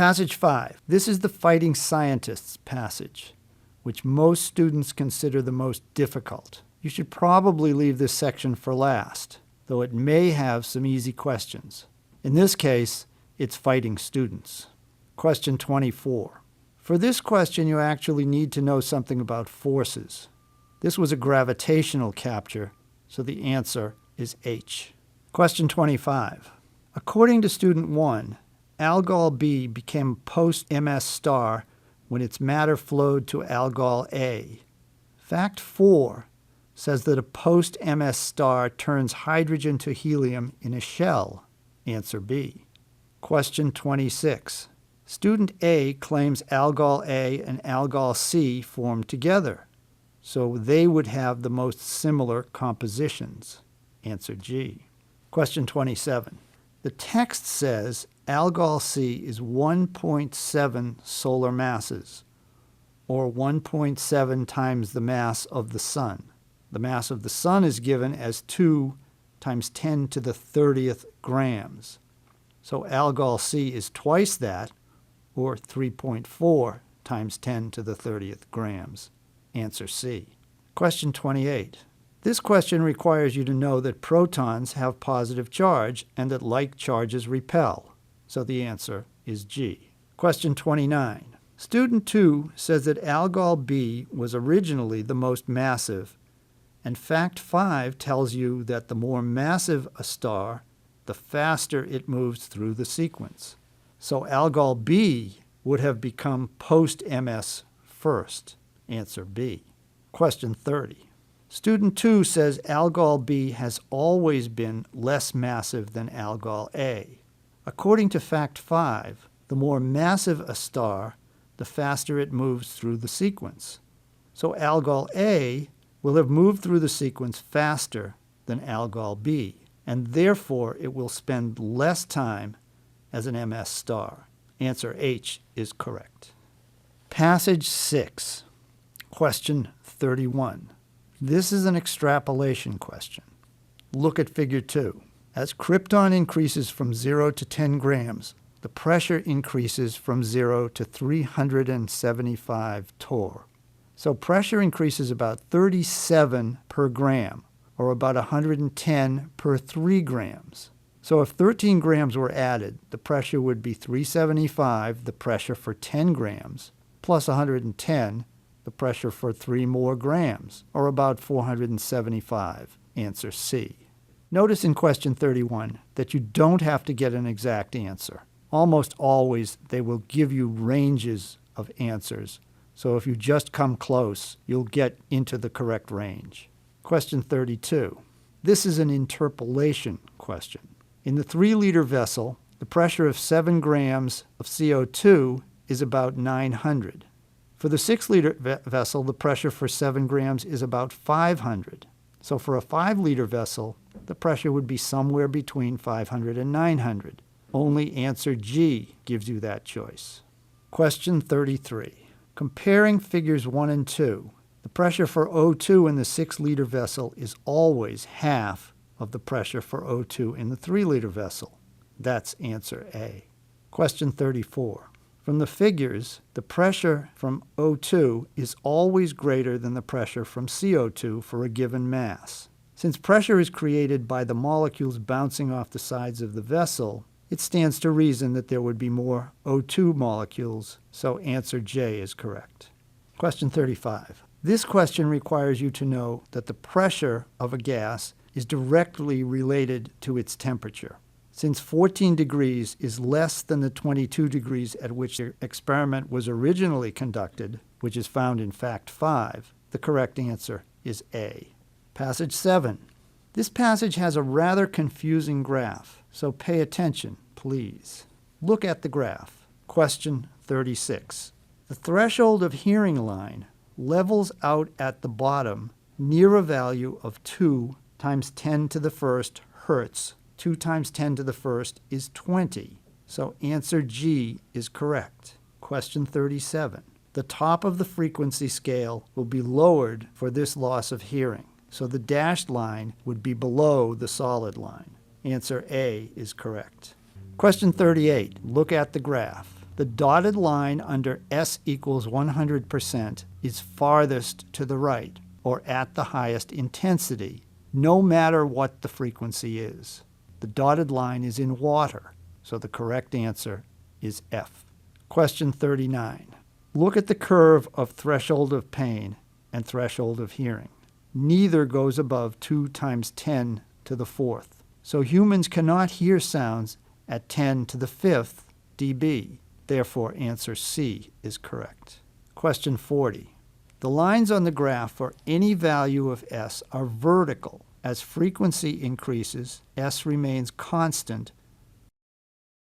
Passage 5. This is the fighting scientists passage, which most students consider the most difficult. You should probably leave this section for last, though it may have some easy questions. In this case, it's fighting students. Question 24. For this question, you actually need to know something about forces. This was a gravitational capture, so the answer is H. Question 25. According to student 1, Algol B became post-MS star when its matter flowed to Algol A. Fact 4 says that a post-MS star turns hydrogen to helium in a shell. Answer B. Question 26. Student A claims Algol A and Algol C formed together, so they would have the most similar compositions. Answer G. Question 27. The text says Algol C is 1.7 solar masses, or 1.7 times the mass of the Sun. The mass of the Sun is given as 2 times 10 to the 30th grams. So Algol C is twice that, or 3.4 times 10 to the 30th grams. Answer C. Question 28. This question requires you to know that protons have positive charge and that like charges repel. So the answer is G. Question 29. Student 2 says that Algol B was originally the most massive, and fact 5 tells you that the more massive a star, the faster it moves through the sequence. So Algol B would have become post-MS first. Answer B. Question 30. Student 2 says Algol B has always been less massive than Algol A. According to fact 5, the more massive a star, the faster it moves through the sequence. So Algol A will have moved through the sequence faster than Algol B, and therefore it will spend less time as an MS star. Answer H is correct. Passage 6, question 31. This is an extrapolation question. Look at figure 2. As krypton increases from 0 to 10 grams, the pressure increases from 0 to 375 torr. So pressure increases about 37 per gram, or about 110 per 3 grams. So if 13 grams were added, the pressure would be 375, the pressure for 10 grams, plus 110, the pressure for 3 more grams, or about 475. Answer C. Notice in question 31 that you don't have to get an exact answer. Almost always they will give you ranges of answers, so if you just come close, you'll get into the correct range. Question 32. This is an interpolation question. In the 3-liter vessel, the pressure of 7 grams of CO2 is about 900. For the 6-liter vessel, the pressure for 7 grams is about 500. So for a 5-liter vessel, the pressure would be somewhere between 500 and 900. Only answer G gives you that choice. Question 33. Comparing figures 1 and 2, the pressure for O2 in the 6-liter vessel is always half of the pressure for O2 in the 3-liter vessel. That's answer A. Question 34. From the figures, the pressure from O2 is always greater than the pressure from CO2 for a given mass. Since pressure is created by the molecules bouncing off the sides of the vessel, it stands to reason that there would be more O2 molecules, so answer J is correct. Question 35. This question requires you to know that the pressure of a gas is directly related to its temperature. Since 14 degrees is less than the 22 degrees at which the experiment was originally conducted, which is found in fact 5, the correct answer is A. Passage 7. This passage has a rather confusing graph, so pay attention, please. Look at the graph. Question 36. The threshold of hearing line levels out at the bottom near a value of 2 times 10 to the first hertz. 2 times 10 to the first is 20. So answer G is correct. Question 37. The top of the frequency scale will be lowered for this loss of hearing. So the dashed line would be below the solid line. Answer A is correct. Question 38. Look at the graph. The dotted line under S equals 100% is farthest to the right, or at the highest intensity, no matter what the frequency is. The dotted line is in water, so the correct answer is F. Question 39. Look at the curve of threshold of pain and threshold of hearing. Neither goes above 2 times 10 to the 4th. So humans cannot hear sounds at 10 to the 5th dB. Therefore, answer C is correct. Question 40. The lines on the graph for any value of S are vertical. As frequency increases, S remains constant